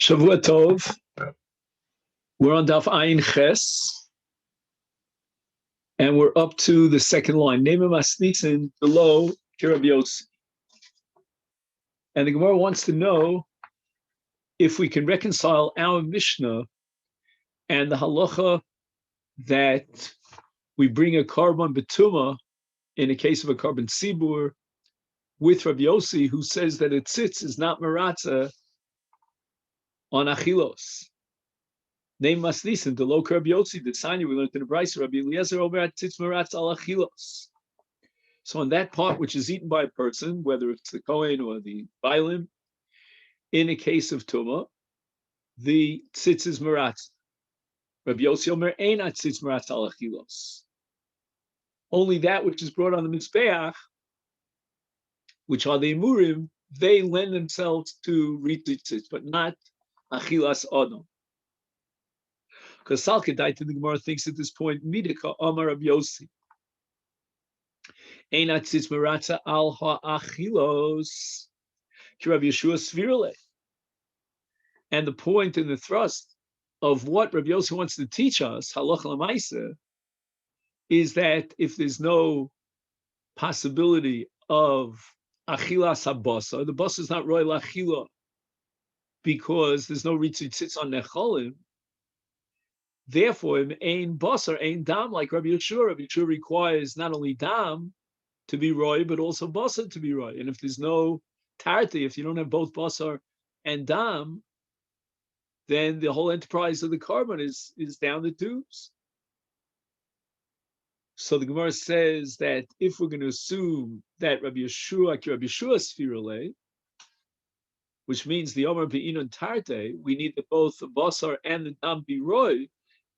Shavua Tov. We're on Daf Ayin Ches, and we're up to the second line. Name of Masnitzin below Kirab Yotzi. And the Gemara wants to know if we can reconcile our Mishnah and the halacha that we bring a carbon betuma in the case of a carbon sibur with Rabbi Yossi, who says that it sits is not maratza on achilos. Name Masnisin, the low Rabbi Yossi, the Sanya, we learned in the Brisa, Rabbi Eliezer over at Tzitz Maratz al Achilos. So on that part which is eaten by a person, whether it's the Kohen or the Bailim, in a case of Tumah, the Tzitz is Maratz. Rabbi Yossi Omer Einat Tzitz Maratz al Achilos. Only that which is brought on the Mizbeach, which are the Imurim, they lend themselves to Ritu Tzitz, but not Achilas Odom. Because Salkadait in the Gemara thinks at this point, Midika Amar Rabbi Yossi. Einat tzitz maratza al ha'achilos ki Rabbi Yeshua svirle. And the point and the thrust of what Rabbi Yossi wants to teach us, halacha l'maisa, is that if there's no possibility of achilas habasa, the basa is not roy lachila, because there's no ritzui tzitz on necholim. Therefore, ein basar, ein dam, like Rabbi Yeshua. Rabbi Yeshua requires not only dam to be roy, but also basar to be roy. And if there's no tarti, if you don't have both basar and dam, then the whole enterprise of the carbon is down the tubes. So the Gemara says that if we're going to assume that Rabbi Yeshua sfirale, which means the Omer be'inon tarte, we need that both the basar and the dam be roy,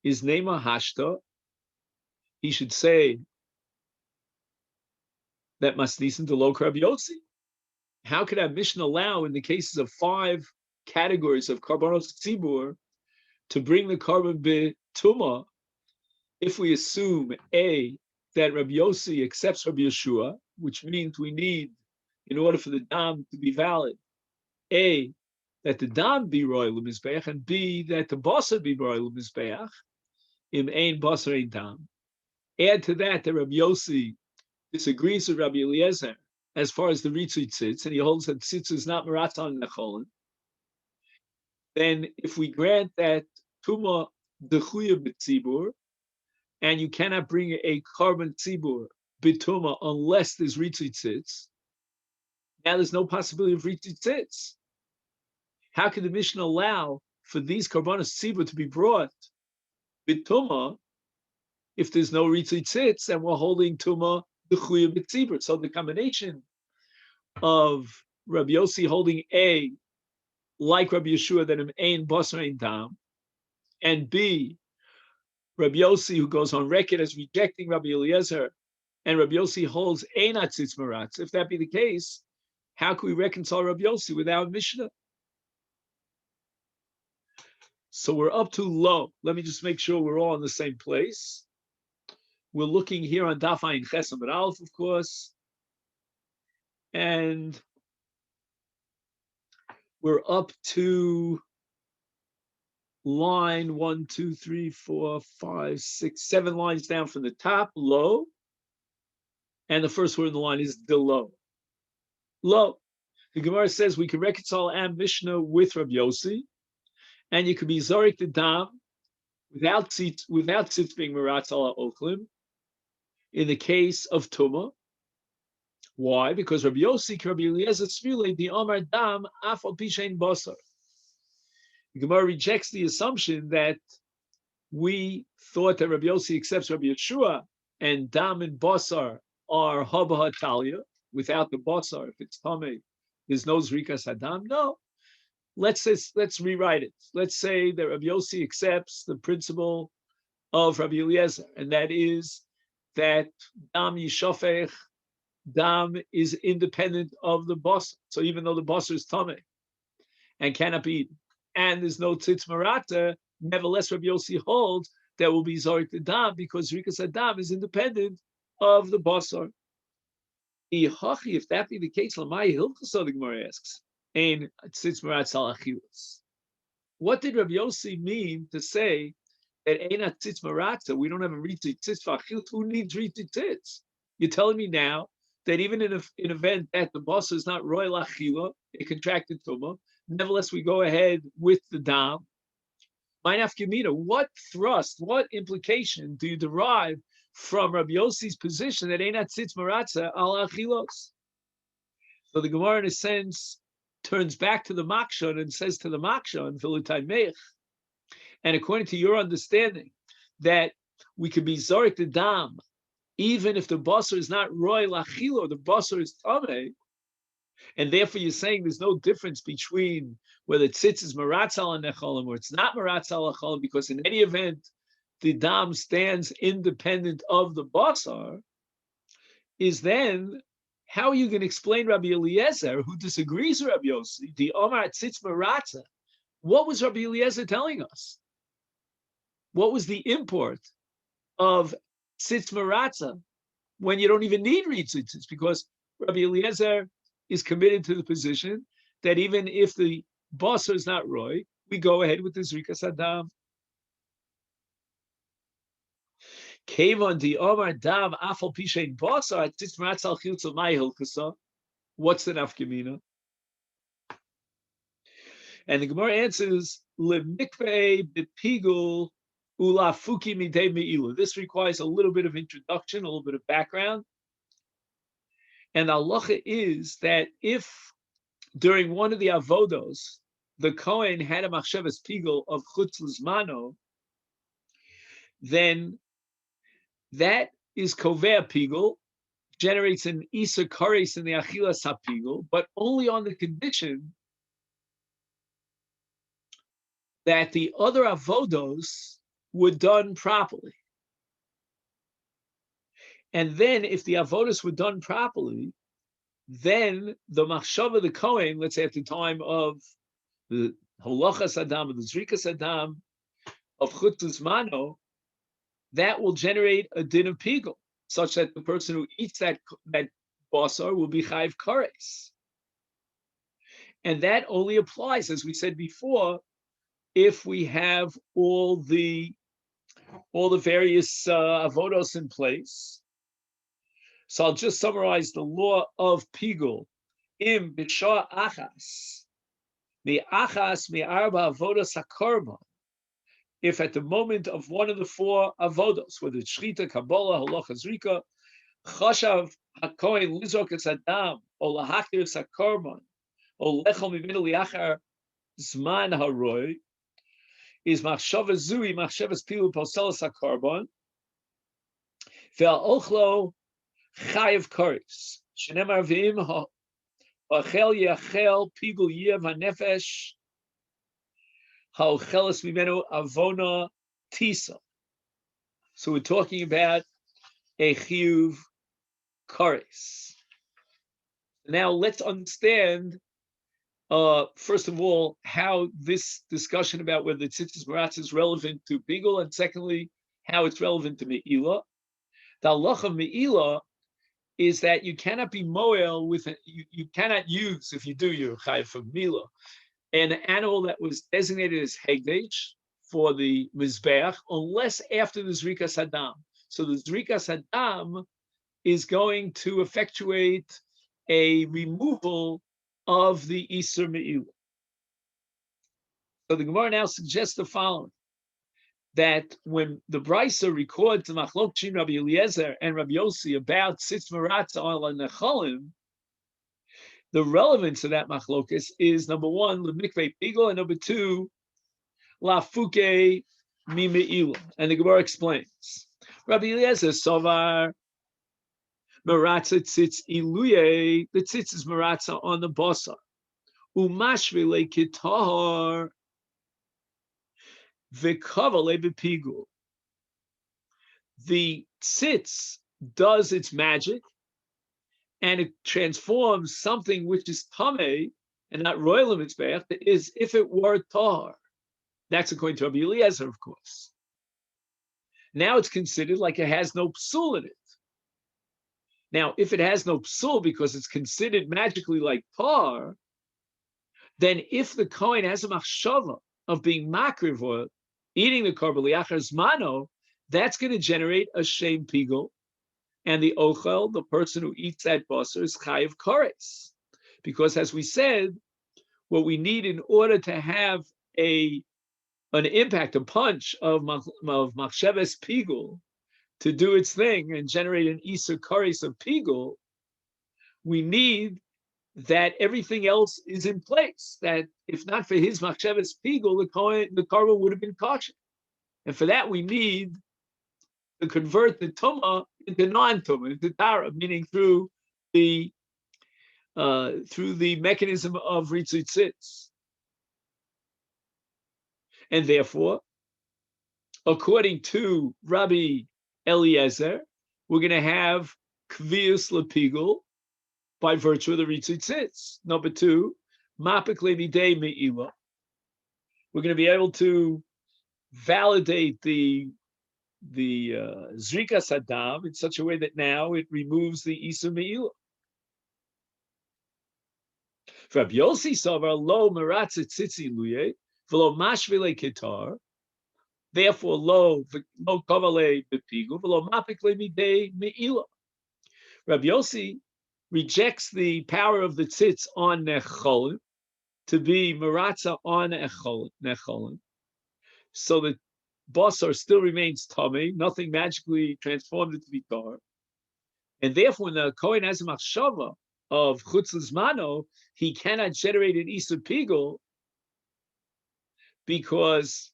is Nema Hashta, he should say that Masnisin to low Rabbi Yotzi. How could our Mishnah allow, in the cases of 5 categories of karbonos tzibur, to bring the carbon betuma, if we assume A, that Rabbi Yossi accepts Rabbi Yeshua, which means we need, in order for the dam to be valid, A, that the dam be royal l'mizbeach, and B, that the basar be royal l'mizbeach, im ein basar ein dam. Add to that Rabbi Yossi disagrees with Rabbi Eliezer as far as the ritzui tzitz, and he holds that tzitz is not marat on necholin. Then, if we grant that tuma dechuya b'tzibur, and you cannot bring a carbon tzibur b'tuma unless there's ritzui tzitz, now there's no possibility of ritzui tzitz. How can the Mishnah allow for these karbonos tzibur to be brought b'tuma if there's no ritzui tzitz and we're holding tuma dechuya b'tzibur? So the combination of Rabbi Yossi holding A, like Rabbi Yeshua, that im ein basar ein dam, and B, Rabbi Yossi, who goes on record as rejecting Rabbi Eliezer, and Rabbi Yossi holds einat tzitz maratz. If that be the case, how can we reconcile Rabbi Yossi with our Mishnah? So we're up to low. Let me just make sure we're all in the same place. We're looking here on Daf Ayin Ches Amud Aleph, of course, and we're up to line 1, 2, 3, 4, 5, 6, 7 lines down from the top, low. And the first word in the line is the low. Low. The Gemara says we can reconcile our Mishnah with Rabbi Yossi, and you could be Zorik the Dam without tzitz being Maratz ala Oklim in the case of Tumah. Why? Because Rabbi Yossi, Rabbi Eliezer Tzvile, the Amar Dam, Af al Pishain Basar. The Gemara rejects the assumption that we thought that Rabbi Yossi accepts Rabbi Yeshua and Dam and Basar are Haba Hatalia. Without the Basar, if it's Tameh, there's no Zrikas Hadam. No. Let's rewrite it. Let's say that Rabbi Yossi accepts the principle of Rabbi Eliezer, and that is that Dam Yishofech, Dam is independent of the Basar. So even though the Basar is Tameh and cannot be eaten, and there's no tzitz marata, nevertheless Rabbi Yossi holds that will be zorik the dam because rikas hadam is independent of the basar. If that be the case, Lamai Hilchasa, the Gemara asks, Ein Tzitz Maratz al Achilas. What did Rabbi Yossi mean to say that Ein Tzitz Maratza, we don't have a Riti Tzitz V'Achilas? Who needs Riti Tzitz? You're telling me now that even in an event that the boss is not royal achila, a contracted tumah, nevertheless we go ahead with the dam. What thrust, what implication do you derive from Rabbi Yossi's position that Einat Tzitz Maratza al Achilos? So the Gemara, in a sense, turns back to the Makshon and says to the Makshon, Vilutai Meich, and according to your understanding, that we could be Zorik the Dam, even if the basar is not roy lachilo, the basar is tameh, and therefore you're saying there's no difference between whether tzitz is maratzal and necholim or it's not maratzal necholim, because in any event the dam stands independent of the basar. Is then how are you going to explain Rabbi Eliezer, who disagrees with Rabbi Yossi, the Omar tzitz maratza? What was Rabbi Eliezer telling us? What was the import of tzitz maratza when you don't even need reed tzitzis? Because Rabbi Eliezer is committed to the position that even if the basar is not roy, we go ahead with the zrikas adam. Kevon di omar dav afal pishein basar tzitz maratza al chiltza mai hilkasa. What's the nafkamina? And the Gemara answers lemikvei b'pigul. This requires a little bit of introduction, a little bit of background. And the halacha is that if during one of the avodos, the Kohen had a machshavas pigul of chutz lizmano, then that is kovea pigul, generates an isa kares in the achilas hapigul, but only on the condition that the other avodos were done properly. And then if the avodas were done properly, then the machshava, the Kohen, let's say at the time of the holachas adam, of the zrikas adam, of chutz mano, that will generate a din of pigul, such that the person who eats that basar will be chayiv kares. And that only applies, as we said before, if we have all the various avodos in place. So I'll just summarize the law of pigul. Im b'shah achas, mi achas mi arba avodos hakorban. If at the moment of one of the four avodos, whether it's shchita, kabbalah, halacha, zrika, chashav hakohen lizrok es adam, or lahakir es hakorban, or lechol mimenu liachar zman haroy, is machshava zui, machshavas pilu poselas hakorban, ve'al chayiv kares. Shenemar v'im ha'achel yachel pigul yev ha'nefesh ha'ocheles mimenu avona tisa. So we're talking about a chiyuv kares. Now let's understand first of all, how this discussion about whether tzitzis maratz is relevant to pigul, and secondly, how it's relevant to me'ilah. The halacha of me'ilah is that you cannot be moel with you cannot use, if you do, you're chayiv for me'ilah, an animal that was designated as hegdesh for the mizbeach, unless after the zrikas hadam. So the zrikas hadam is going to effectuate a removal of the Isur Me'ilah. So the Gemara now suggests the following, that when the Brisa records the Machlok Shin Rabbi Eliezer and Rabbi Yossi about Tzitz Maratza al Nechalim, the relevance of that Machlokas is number one, L'mikvei Pigul, and number two, Lafuke Mi Me'ilah. And the Gemara explains, Rabbi Eliezer Sovar Maratza tzitz iluye, the tzitz is maratza on the basar. Umashvile kitahar v'kavale b'pigul. The tzitz does its magic, and it transforms something which is tameh and not royal mitzvah, is if it were tahar. That's according to Rabbi Eliezer, of course. Now it's considered like it has no psul in it. Now, if it has no psul because it's considered magically like par, then if the Kohen has a machshava of being makriv or eating the korban liachar zmano, that's going to generate a shame pigul, and the ochel, the person who eats that basar, is chayiv kores, because as we said, what we need in order to have an impact, a punch of machsheves pigul to do its thing and generate an isur kores of pigul, we need that everything else is in place. That if not for his machsheves pigul, the korban would have been kosher. And for that, we need to convert the tumah into non-tumah, into tara, meaning through the mechanism of ritzut tzitz. And therefore, according to Rabbi Eliezer, we're going to have kvius lepigul by virtue of the ritzut tzitz. Number two, mapik levidei me'ila. We're going to be able to validate the zrika sadam in such a way that now it removes the isur me'ila. Rabbi Yossi savar lo meratzet tzitzi luye v'lo mashvile kitar. Therefore, lo kavale bepigu v'lo mapik lemidei me'ila. Rabbi Yossi rejects the power of the tzitz on necholin to be meratza on necholin, so that basar still remains tummy, nothing magically transformed it to be tar. And therefore, when the Kohen has a machshava of chutz l'zmano, he cannot generate an isur pigul because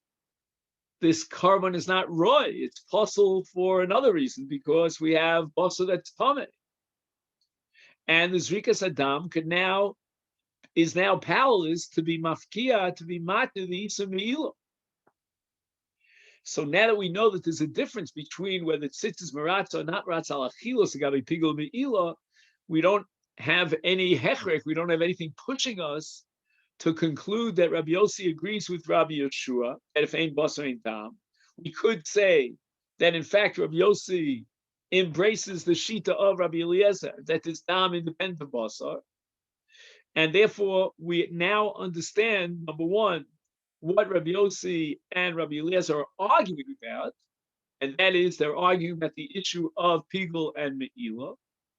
this carbon is not roy. It's possible for another reason, because we have basar that's tummy. And the zrikas adam is now powerless to be mafkia, to be matu the isur me'ila. So now that we know that there's a difference between whether tzitz is maratza or not maratza al achilos agabe pigul me'ila, we don't have any hechrek, we don't have anything pushing us to conclude that Rabbi Yossi agrees with Rabbi Yeshua that if ain't basar ain't dam. We could say that in fact Rabbi Yossi embraces the shita of Rabbi Eliezer that is dam independent of basar, and therefore we now understand, number one, what Rabbi Yossi and Rabbi Eliezer are arguing about, and that is they're arguing about the issue of pigul and me'ila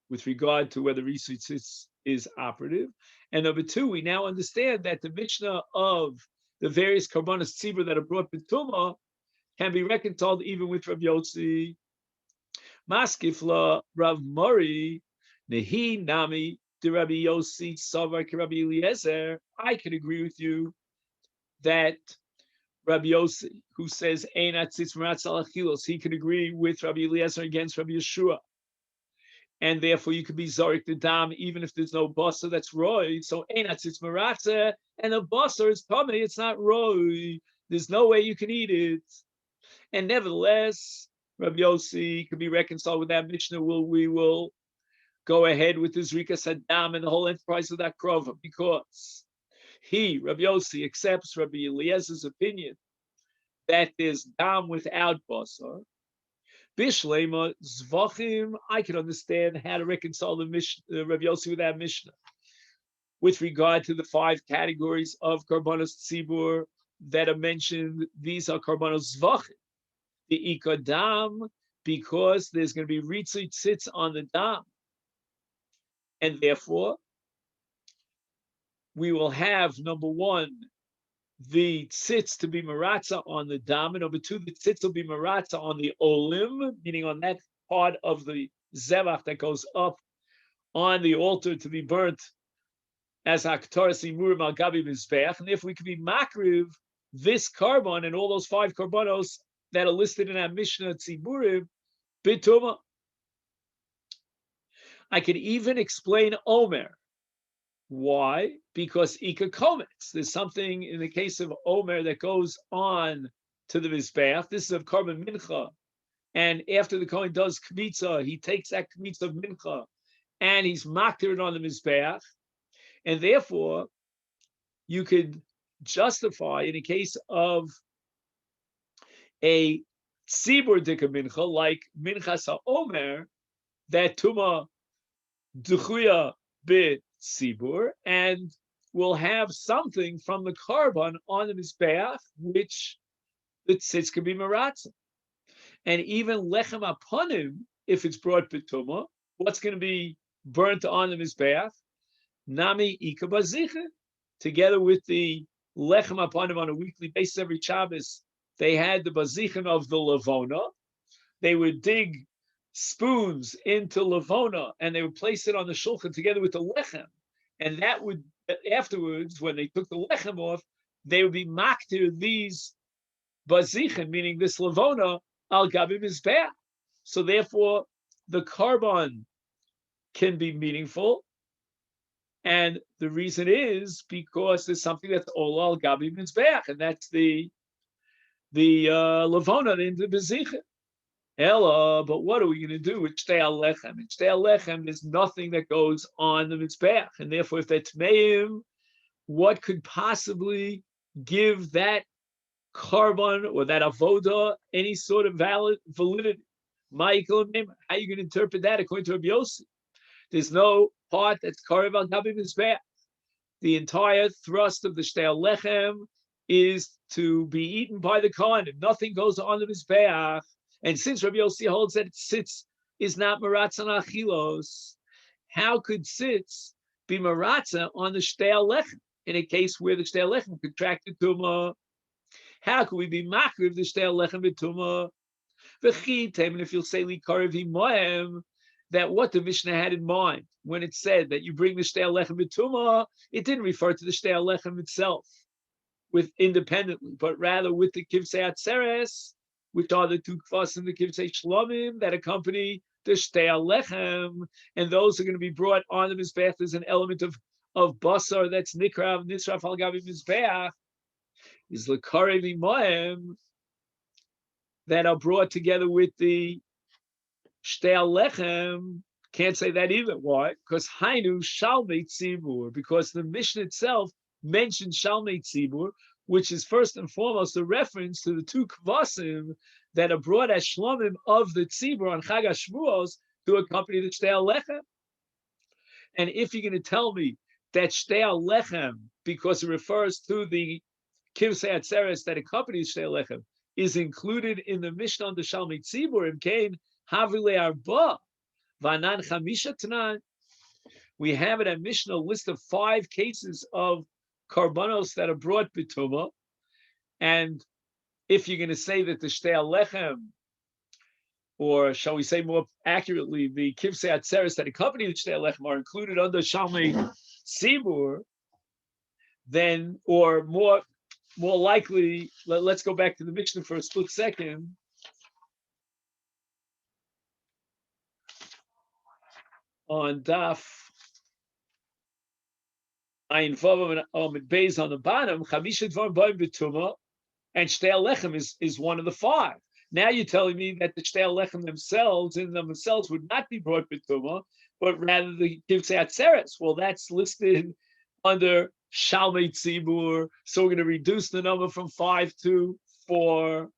with regard to whether ritzut tzitz is operative. And number two, we now understand that the Mishnah of the various karbanos tzibur that are brought b'tumah can be reconciled even with Rabbi Yossi. Maskifla Rav Mori Nehi Nami de Rabbi Yossi Savar ki Rabbi Eliezer. I can agree with you that Rabbi Yossi, who says Einat tzitz meratz al achilos, he can agree with Rabbi Eliezer against Rabbi Yeshua. And therefore you could be zorik the dam even if there's no basar that's roy. So einat tzitz meratz, and the basar is tummy, it's not roy. There's no way you can eat it. And nevertheless, Rabbi Yossi can be reconciled with that Mishnah. We will go ahead with the zrika sadam and the whole enterprise of that krova, because he, Rabbi Yossi, accepts Rabbi Eliezer's opinion that there's dam without basar. Bishlema zvachim, I can understand how to reconcile the Mishnah, Rabbi Yossi with that Mishnah with regard to the 5 categories of karbanos tzibur that are mentioned. These are karbanos zvachim, the ikar dam, because there's going to be ritzut tzitz on the dam, and therefore we will have, number one, the tzitz to be maratza on the dam, and number two, the tzitz will be maratza on the olim, meaning on that part of the zevach that goes up on the altar to be burnt as haktoras imurim al gabi mizbeach. And if we could be makriv this carbon and all those 5 karbanos that are listed in our Mishnah tziburim bituma. I could even explain Omer. Why? Because Ika Komets. There's something in the case of Omer that goes on to the Mizbeach. This is of Karban Mincha. And after the Kohen does Kmitza, he takes that Kmitza of Mincha and he's maktir it on the Mizbeach. And therefore, you could justify in a case of a Tzibur Dika Mincha, like Minchas HaOmer, that Tuma duchuya b'tzibur, and will have something from the carbon on the mizbeach, which the tzitz can be maratza. And even lechem aponim, if it's brought b'tumah, what's going to be burnt on the mizbeach? Nami ika bazicha, together with the lechem aponim on a weekly basis every Shabbos. They had the bazichin of the lavona. They would dig spoons into lavona and they would place it on the shulchan together with the lechem. And that would, afterwards, when they took the lechem off, they would be maktir these bazichin, meaning this lavona, al gabi mizbeach. So therefore, the carbon can be meaningful. And the reason is because there's something that's all al gabi mizbeach, and that's the lavona in the bazichin. Ella, but what are we going to do with shtei alechem? In shtei alechem, there's nothing that goes on the mizbeach, and therefore, if they're tmeim, what could possibly give that carbon or that avoda any sort of validity? Michael, how are you going to interpret that according to Rabbi Yossi? There's no part that's karev al gabi mizbeach. The entire thrust of the shtei alechem is to be eaten by the kohen, and nothing goes on the mizbeach. And since Rabbi Yossi holds that tzitz is not maratza on achilos, how could tzitz be maratza on the shtei alechem in a case where the shtei alechem contracted tumah? How could we be makriv the shtei alechem b'tumah? And if you'll say li karev himoem, that what the Mishnah had in mind when it said that you bring the shtei alechem b'tumah, it didn't refer to the shtei alechem itself with independently, but rather with the kivsei atzeres, which are the two kvasim and the kivsei shlomim that accompany the shtei alechem, and those are going to be brought on the mizbeach as an element of basar that's nikrav nisraf al gabi mizbeach, is l'karev imoem, that are brought together with the shtei alechem. Can't say that either. Why? Because hainu shalmei tzibur, because the Mishnah itself mentioned shalmei tzibur, which is first and foremost a reference to the two kvasim that are brought as shlomim of the tzibur on Chag HaShavuos to accompany the shtei alechem. And if you're going to tell me that shtei alechem, because it refers to the kivsei atzeres that accompanies shtei alechem, is included in the Mishnah on the shalmei tzibur, im kain havile arba vanan chamisha tanan, we have in a Mishnah a list of 5 cases of karbanos that are brought b'tumah, and if you're going to say that the shtei alechem, or shall we say more accurately, the kivsei atzeres that accompany the shtei alechem are included under shalmei tzibur, then, or more likely, let's go back to the Mishnah for a split second. On Daf Ayin Vav and Beis on the bottom, Chamisha Dvarim Ba'im B'tumah, and shtei alechem is one of the 5. Now you're telling me that the shtei alechem themselves would not be brought b'tumah, but rather the kivsei atzeres. Well, that's listed under shalmei tzibur, so we're going to reduce the number from 5 to 4.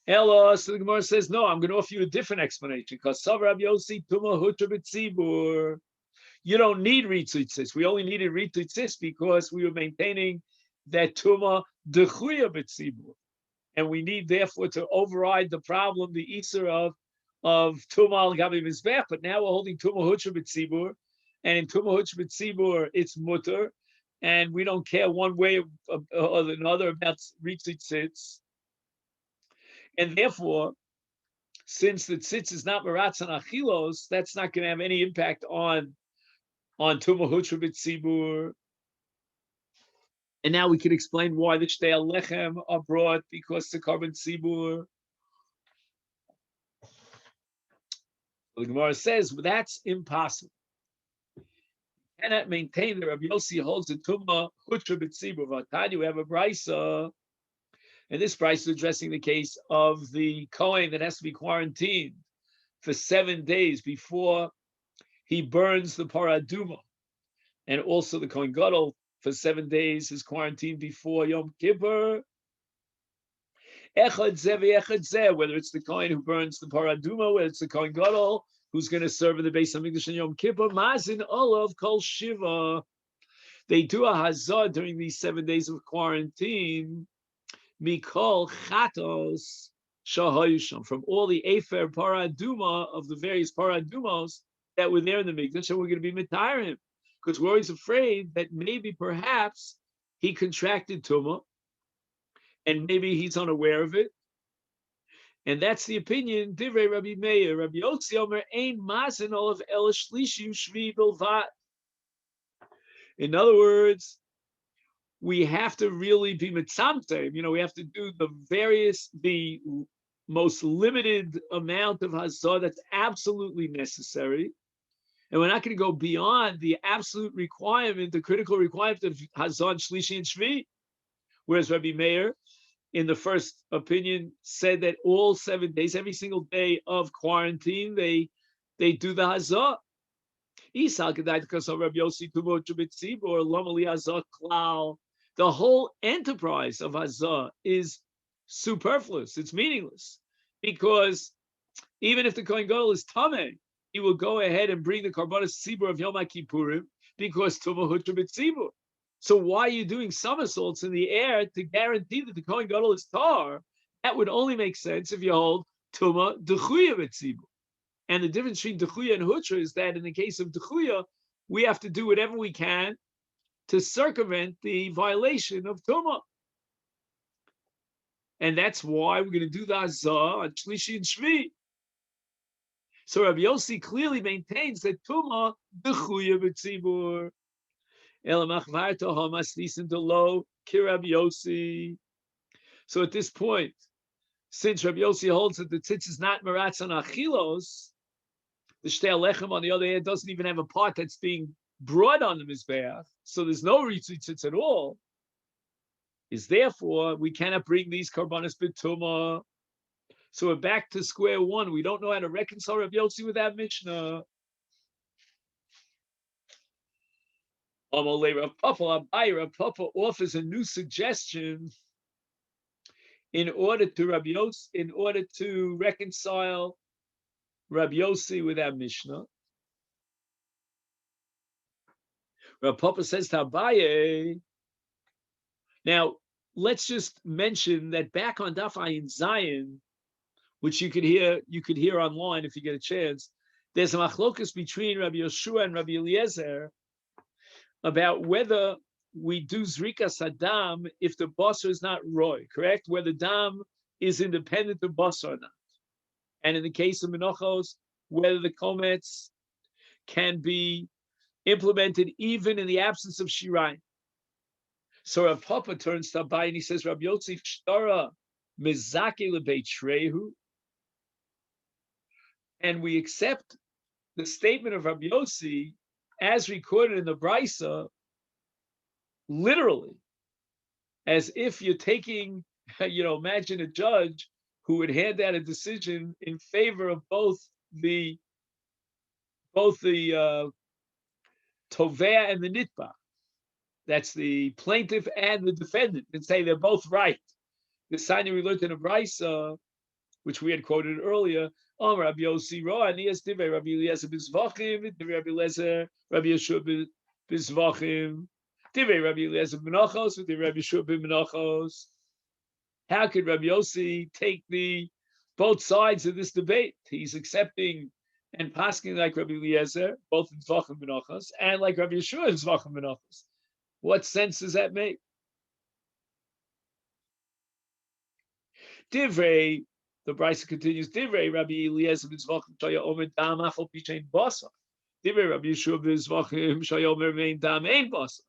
Ella, so the Gemara says, no, I'm going to offer you a different explanation, because Sav Rabbi Yossi Tumah Hutra B'tzibur. You don't need ritzitzis. We only needed ritzitzis because we were maintaining that Tumah Dechuya B'tzibur. And we need, therefore, to override the problem, the Isser of Tumah Al-Gabi Mizbech. But now we're holding Tumah Hutra B'tzibur. And in Tumah Hutra B'tzibur, it's mutter. And we don't care one way or another about ritzitzis. And therefore, since the tzitz is not maratz and achilos, that's not going to have any impact on Tumah Hutra B'tzibur. And now we can explain why the shtei alechem are brought, because the carbon tzibur. The Gemara says, well, that's impossible. You cannot maintain that Rabbi Yossi holds the Tumah Hutra B'tzibur. Vatani, we have a brisa. And this price is addressing the case of the Kohen that has to be quarantined for 7 days before he burns the paraduma. And also the Kohen Gadol for 7 days is quarantined before Yom Kippur. Echad zeh v'echad zeh, whether it's the Kohen who burns the paraduma, whether it's the Kohen Gadol who's going to serve in the Beis Hamikdash in Yom Kippur, Mazin Olav Kol Shiva. They do a hazah during these 7 days of quarantine. Mikol Chatos Shahayusham, from all the Efer Paraduma of the various Paradumos that were there in the Mikdash, and we're going to be mitarim because we're always afraid that maybe perhaps he contracted Tumah and maybe he's unaware of it. And that's the opinion, Divrei Rabbi Meir. Rabbi Yossi Omer Ein Mazen Olav El Shlishi Shvi Bilvat. In other words, we have to really be mitzamtem. We have to do the most limited amount of hazah that's absolutely necessary. And we're not going to go beyond the absolute requirement, the critical requirement of hazah, shlishi, and shvi. Whereas Rabbi Meir, in the first opinion, said that all 7 days, every single day of quarantine, they do the hazah. The whole enterprise of hazah is superfluous. It's meaningless because even if the Kohen Gadol is tameh, he will go ahead and bring the karbanos tzibur of Yom Kippurim because tumah hutra b'tzibur. So why are you doing somersaults in the air to guarantee that the Kohen Gadol is tar? That would only make sense if you hold tumah dechuya b'tzibur. And the difference between dechuya and hutra is that in the case of dechuya, we have to do whatever we can to circumvent the violation of tumah. And that's why we're going to do the hazah on shlishi and shvi. So Rabbi Yossi clearly maintains that tumah dechuya b'tzibur. So at this point, since Rabbi Yossi holds that the tzitz is not meratz on achilos, the shtei alechem, on the other hand, doesn't even have a part that's being brought on the mizbeach, so there's no ritzui tzitz at all. Is therefore we cannot bring these karbanos b'tumah. So we're back to square one. We don't know how to reconcile Rabbi Yossi with that Mishnah. Rav Papa offers a new suggestion in order to reconcile Rabbi Yossi with our Mishnah. Rav Papa says to Abaye. Now, let's just mention that back on Daf Ayin Zayin, which you could hear online if you get a chance, there's a machlokus between Rabbi Yoshua and Rabbi Eliezer about whether we do zrikas hadam if the basar is not roy, correct? Whether dam is independent of basar or not. And in the case of menachos, whether the komets can be implemented even in the absence of shirayim. So Rav Papa turns to Abai and he says, Rabbi Yossi shtara mizake lebeit shrehu. And we accept the statement of Rabbi Yossi as recorded in the Brisa, literally, as if you're taking, imagine a judge who would hand out a decision in favor of both the tovea and the nitba. That's the plaintiff and the defendant, and say they're both right. The sign we learned in the Brisa, which we had quoted earlier, Rabbi Yossi Ra, Anias Divrei Rabbi Eliezer Bizvachim, Divrei Rabbi Eliezer, Rabbi Yeshua Bizvachim, Divrei Rabbi Eliezer Menachos, Divrei Rabbi Yeshua Menachos. How could Rabbi Yossi take both sides of this debate? He's accepting and pasking like Rabbi Eliezer, both in Zvachim Menachos, and like Rabbi Yeshua in Zvachim Menachos. What sense does that make? Divrei, the Brisa continues, Divrei Rabbi Eliezer Bizvachim Shaya Omer Dam Afal Pishain Basa. Divrei Rabbi Yeshua Bizvachim Shaya Omer Mein Dam Ein Basa.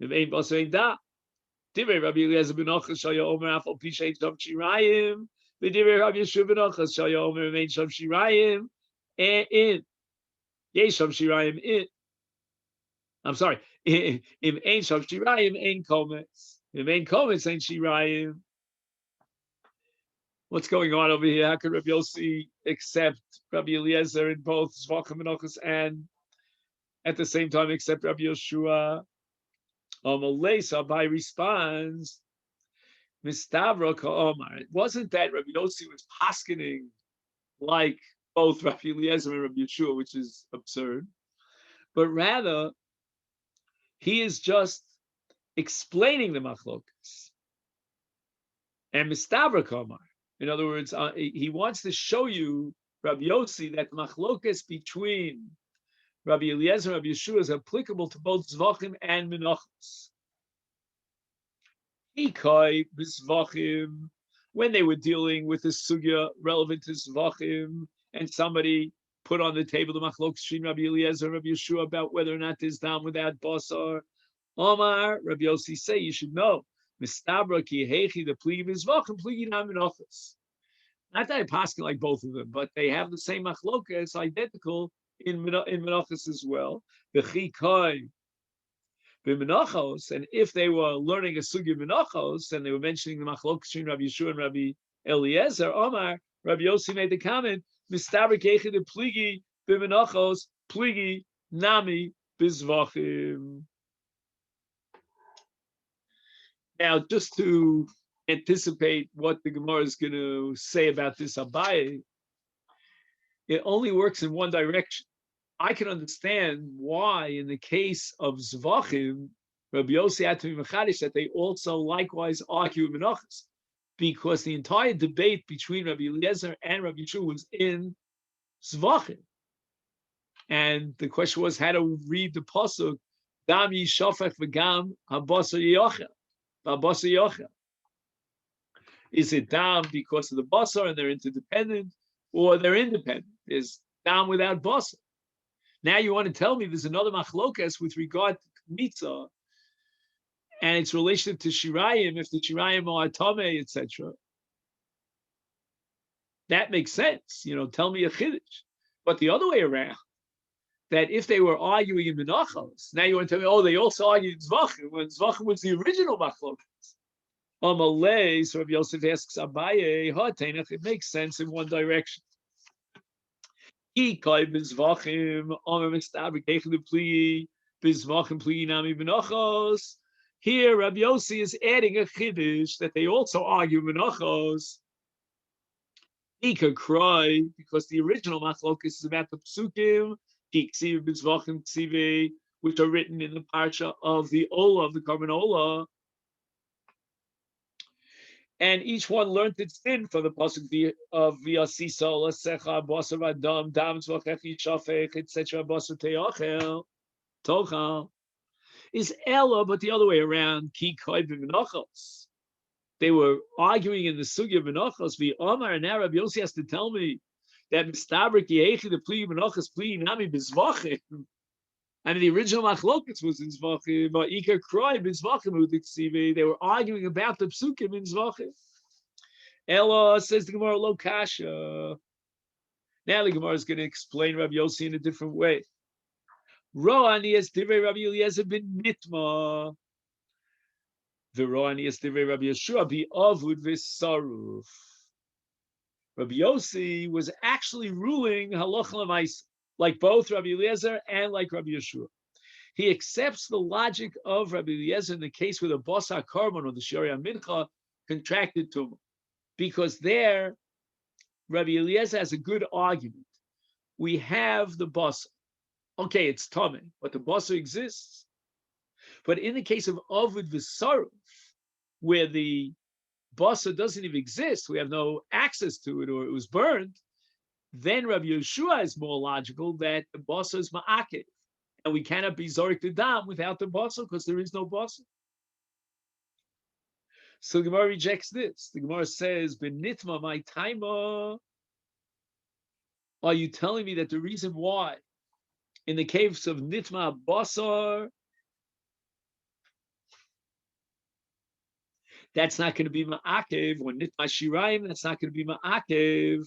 Ein Basa Ein Da. Divrei Rabbi Eliezer Benachas Shaya Omer Afal Pishain Sham Shirayim. Divrei Rabbi Yeshua Benachas Shaya Omer Mein Sham Shirayim. In Yesh Sham Shirayim in. I'm sorry. Im Ein Sham Shirayim Ein Komets. Im Ein Komets Ein Shirayim. What's going on over here? How could Rabbi Yossi accept Rabbi Eliezer in both Zvachim Menachos and at the same time accept Rabbi Yeshua? Abai responds, Mistavra Ka'omar. It wasn't that Rabbi Yossi was paskening like both Rabbi Eliezer and Rabbi Yeshua, which is absurd, but rather he is just explaining the machlokas. And Mistabra Kamar. In other words, he wants to show you, Rabbi Yossi, that machlokas between Rabbi Eliezer and Rabbi Yeshua is applicable to both Zvachim and Menachos. Ikai b'Zvachim, when they were dealing with a sugya relevant to Zvachim, and somebody put on the table the machlokas between Rabbi Eliezer and Rabbi Yeshua about whether or not there's dam without basar, Omar, Rabbi Yossi say, you should know, Mistabra ki hechi, the pligi b'Zvachim, pligi nam Menachos. Not that I pass like both of them, but they have the same machloka. It's identical in Menachos as well. The chikai b'Menachos, and if they were learning a sugi Menachos and they were mentioning the machloka between Rabbi Yeshua and Rabbi Eliezer, Omar, Rabbi Yossi made the comment: Mistabra ki hechi, the pligi b'Menachos, pligi nami b'Zvachim. Now, just to anticipate what the Gemara is going to say about this Abaye, it only works in one direction. I can understand why, in the case of Zvachim, Rabbi Yossi had to be mechadish that they also likewise argue with Menachos, because the entire debate between Rabbi Eliezer and Rabbi Yeshua was in Zvachim, and the question was how to read the pasuk Dam Yishafech v'Gam Habasar Yochel. Is it dam because of the basar and they're interdependent, or they're independent? There's dam without basar. Now you want to tell me there's another machlokas with regard to mitzvah and its relationship to shirayim, if the shirayim are atame, etc. That makes sense. Tell me a chiddush. But the other way around, that if they were arguing in Menachos, now you want to tell me, they also argued in Zvachim, when Zvachim was the original machlokas. Amalei, so Rabbi Yosef asks Abaye, it makes sense in one direction. Here, Rabbi Yossi is adding a chiddush that they also argue Menachos. He could cry because the original machlokas is about the psukim, which are written in the parsha of the Ola, of the Karban Ola. And each one learned its din from the pasuk of V'yasisa Lasecha Basar Adam Dam Tzvachechi Shafech etc. Basar Teachel Tochal is Ella, but the other way around. Ki Koy B'Menachos. They were arguing in the sugya of Menachos. V'Omar, and now Rabbi Yossi has to tell me that Mistabrik Yechi the Pli Menachos Pli Nami B'Zvachim. And the original machlokas was in Zvachim, but Iker Kroy b'Zvachim u'Diksivi. They were arguing about the psukim in Zvachim. Ella, says the Gemara, lo kasha. Now the Gemara is going to explain Rabbi Yossi in a different way. Ro'ani es divrei Rabbi Eliezer ben Nitma. V'ro'ani es divrei Rabbi Yeshua bi'avud v'saruf. Rabbi Yossi was actually ruling halacha l'maisa, like both Rabbi Eliezer and like Rabbi Yeshua. He accepts the logic of Rabbi Eliezer in the case where the basar karban or the shari mincha contracted tumah, because there Rabbi Eliezer has a good argument. We have the basar. Okay, it's tameh, but the basar exists. But in the case of avud v'saruf, where the basar doesn't even exist, we have no access to it, or it was burned, then Rabbi Yeshua is more logical that the basar is ma'akev, and we cannot be zorik the dam without the basar because there is no basar. So the Gemara rejects this. The Gemara says, "Benitma my taima." Are you telling me that the reason why, in the caves of nitma basar, that's not going to be ma'akev, or nitma shirayim, that's not going to be ma'akev?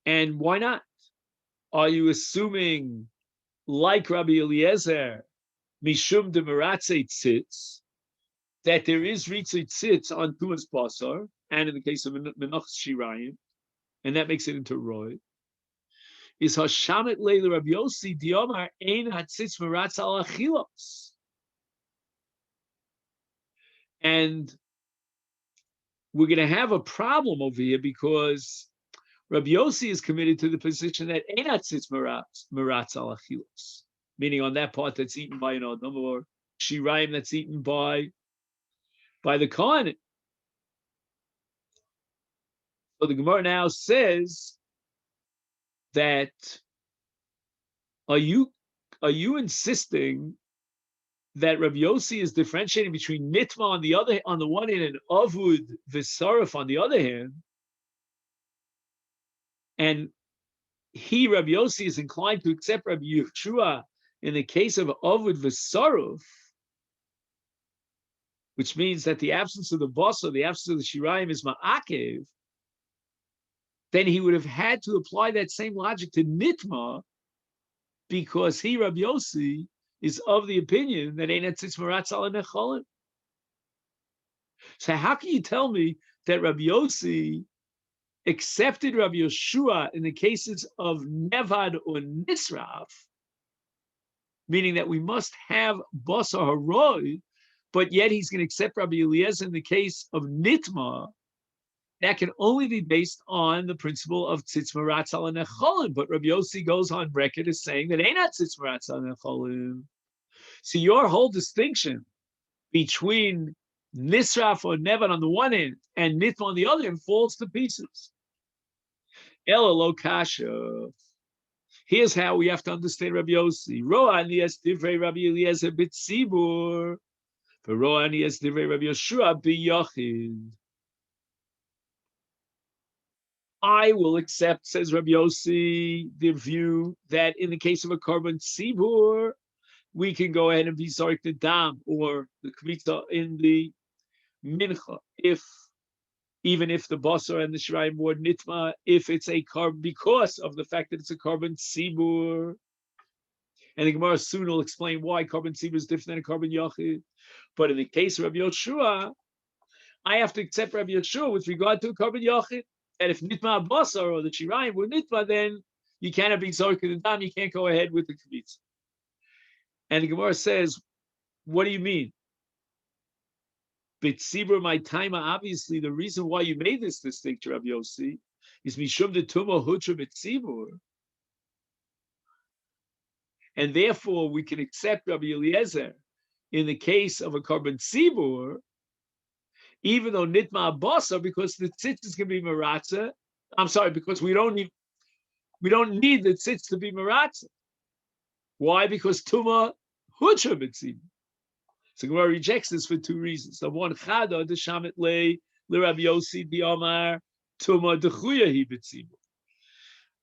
And why not? Are you assuming, like Rabbi Eliezer, mishum de meratze tzitz, that there is ritzei tzitz on tumas basar, and in the case of menachos shirayim, and that makes it into roy? Is hashamet leila Rabbi Yossi diomar ein hatzitz meratz al achilos? And we're going to have a problem over here, because Rabbi Yossi is committed to the position that einat tzitz maratz al achilos, meaning on that part that's eaten by an adam, or shirayim that's eaten by the kohen. So the Gemara now says that are you insisting that Rabbi Yossi is differentiating between nitma on the one hand and avud v'sarif on the other hand, and Rabbi Yossi is inclined to accept Rabbi Yeshua in the case of avud v'sarif, which means that the absence of the basa, the absence of the shirayim is ma'akev, then he would have had to apply that same logic to nitma, because Rabbi Yossi, is of the opinion that einat tzitz maratz al necholim. So how can you tell me that Rabbi Yossi accepted Rabbi Yeshua in the cases of nevad or nisraf, meaning that we must have basar haroi, but yet he's going to accept Rabbi Eliezer in the case of nitma? That can only be based on the principle of tzitz maratz al necholim. But Rabbi Yossi goes on record as saying that einat tzitz maratz al necholim. So your whole distinction between nisraf or nevan on the one hand and nitma on the other hand falls to pieces. Ela lo kasha. Here's how we have to understand Rabbi Yossi. Roa nias divrei Rabbi Eliezer b'tzibur, v'roa nias divrei Rabbi Yeshua b'yachid. I will accept, says Rabbi Yossi, the view that in the case of a korban tzibur, we can go ahead and be zorik the dam or the kmitza in the mincha, even if the basar and the shirayim were nitma, if it's a korban, because of the fact that it's a korban tzibur. And the Gemara soon will explain why korban tzibur is different than a korban yachid. But in the case of Rabbi Yeshua, I have to accept Rabbi Yeshua with regard to a korban yachid. And if nitma basar or the shirayim were nitma, then you cannot be zorik the dam. You can't go ahead with the kmitza. And the Gemara says, what do you mean? B'tzibur my time, obviously, the reason why you made this distinction, Rabbi Yossi, is mishum de tuma hutra b'tzibur. And therefore, we can accept Rabbi Eliezer in the case of a korban tzibur, even though nitma basa, because the tzitz is going to be maratza. I'm sorry, because we don't need the tzitz to be maratza. Why? Because tuma hutra b'tzibur. So Gemara rejects this for two reasons. The one, chada the shamet le Rabbi Yossi di Omar tuma dechuya hi b'tzibur.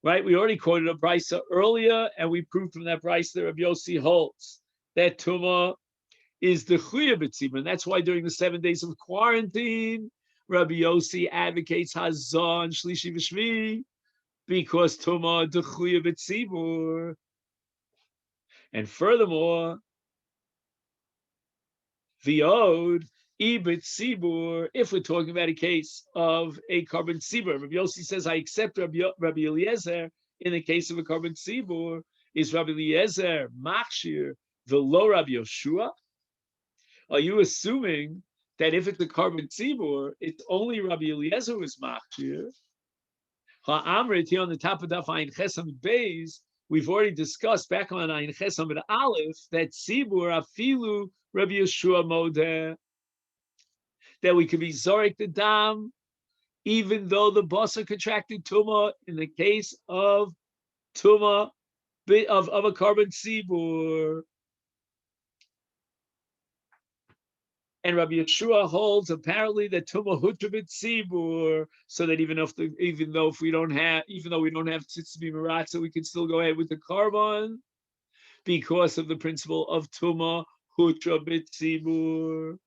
Right? We already quoted a brisa earlier, and we proved from that brisa that Rabbi Yossi holds that tuma is dechuya b'tzibur, and that's why during the 7 days of quarantine, Rabbi Yossi advocates hazon shlishi v'shvi, because tuma dechuya b'tzibur. And furthermore, the ode, ibit sibur, if we're talking about a case of a korban sibur, Rabbi Yossi says, I accept Rabbi Eliezer in the case of a korban sibur. Is Rabbi Eliezer machshir v'lo Rabbi Yeshua? Are you assuming that if it's a korban sibur, it's only Rabbi Eliezer who is machshir? Ha'amrit, here on the top of Daf Ayin Chesam Beis, we've already discussed back on Ayin Chesam and Aleph that sibur afilu Rabbi Yeshua modeh, that we could be zorik the dam, even though the basar contracted tuma in the case of tuma of a korban sibur. And Rabbi Yeshua holds apparently that tuma hutra b'tzibur, so that even though we don't have tzitz to be maratza, we can still go ahead with the korban because of the principle of tuma hutra b'tzibur.